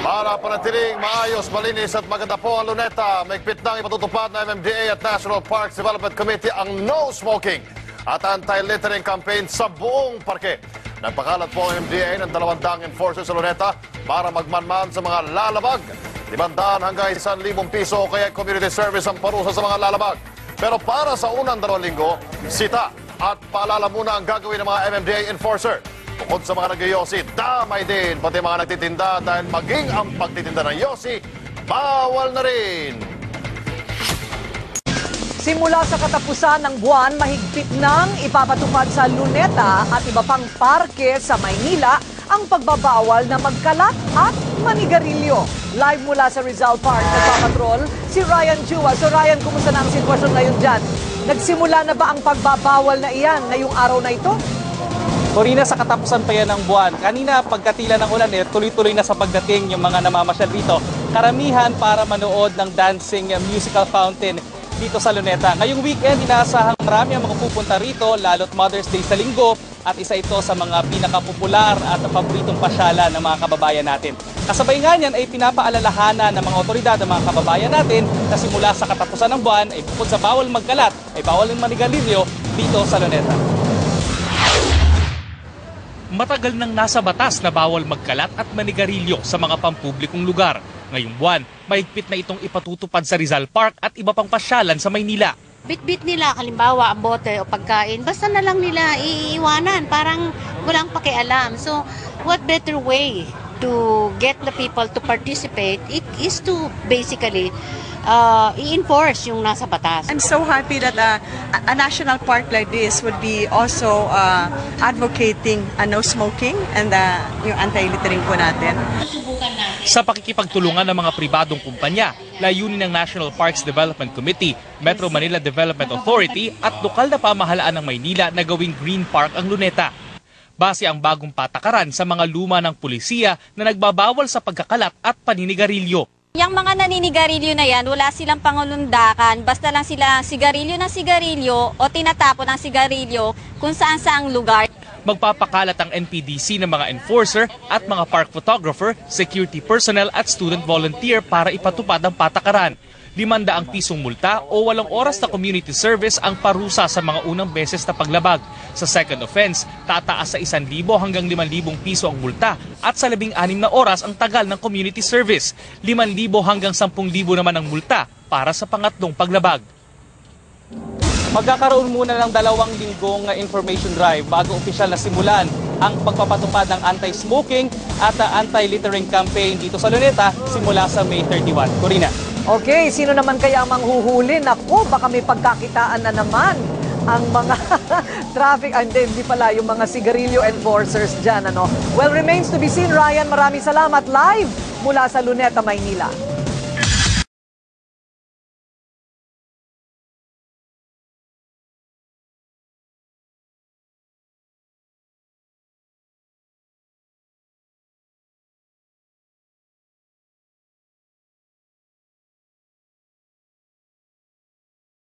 Para panatiling maayos, malinis at maganda po ang Luneta, mahigpit nang ipatutupad ng MMDA at National Parks Development Committee ang no smoking at anti-littering campaign sa buong parke. Nagpakalat po ang MMDA ng 200 enforcers sa Luneta para magmanman sa mga lalabag. 500 hanggang 1,000 piso o kaya community service ang parusa sa mga lalabag. Pero para sa unang 2 linggo, sita at paalala muna ang gagawin ng mga MMDA enforcer. Bukod sa mga nag-yosi, damay din pati mga nagtitinda dahil maging ang pagtitinda ng yosi, bawal na rin. Simula sa katapusan ng buwan, mahigpit nang ipapatupad sa Luneta at iba pang parke sa Maynila ang pagbabawal na magkalat at manigarilyo. Live mula sa Rizal Park, nagpapatrol si Ryan Chua. So Ryan, kumusta na ang sitwasyon ngayon dyan? Nagsimula na ba ang pagbabawal na iyan ngayong araw na ito? Corina, sa katapusan pa yan ng buwan. Kanina, pagkatila ng ulan, tuloy-tuloy na sa pagdating yung mga namamasyal rito. Karamihan para manood ng dancing musical fountain dito sa Luneta. Ngayong weekend, inaasahang marami ang mga pupunta rito, lalo't Mother's Day sa linggo, at isa ito sa mga pinakapopular at paboritong pasyala ng mga kababayan natin. Kasabay nga niyan ay pinapaalalahanan ng mga otoridad ng mga kababayan natin na simula sa katapusan ng buwan ay bukod sa bawal magkalat, ay bawal ng manigarilyo dito sa Luneta. Matagal nang nasa batas na bawal magkalat at manigarilyo sa mga pampublikong lugar. Ngayong buwan, mahigpit na itong ipatutupad sa Rizal Park at iba pang pasyalan sa Maynila. Bit-bit nila, halimbawa ang bote o pagkain, basta na lang nila iiwanan, parang walang pakialam. So, what better way to get the people to participate, it is to basically i-enforce yung nasa batas. I'm so happy that a national park like this would be also advocating no smoking and yung anti-littering po natin. Sa pakikipagtulungan ng mga pribadong kumpanya, layunin ng National Parks Development Committee, Metro Manila Development Authority at lokal na pamahalaan ng Maynila na gawing Green Park ang Luneta. Base ang bagong patakaran sa mga luma ng pulisiya na nagbabawal sa pagkakalat at paninigarilyo. Yung mga naninigarilyo na yan, wala silang pangunundakan, basta lang sila sigarilyo ng sigarilyo o tinatapon ng sigarilyo kung saan saang lugar. Magpapakalat ang NPDC ng mga enforcer at mga park photographer, security personnel at student volunteer para ipatupad ang patakaran. 500 pisong multa o 8 oras na community service ang parusa sa mga unang beses na paglabag. Sa second offense, tataas sa 1,000 hanggang 5,000 piso ang multa at sa 16 na oras ang tagal ng community service. 5,000 hanggang 10,000 naman ang multa para sa pangatlong paglabag. Magkakaroon muna ng 2 linggong information drive bago opisyal na simulan ang pagpapatupad ng anti-smoking at anti-littering campaign dito sa Luneta simula sa May 31. Corina. Okay, sino naman kaya ang manghuhuli? Naku, baka may pagkakitaan na naman ang mga traffic, hindi pala, yung mga sigarilyo enforcers dyan. Well, remains to be seen, Ryan. Maraming salamat live mula sa Luneta, Maynila.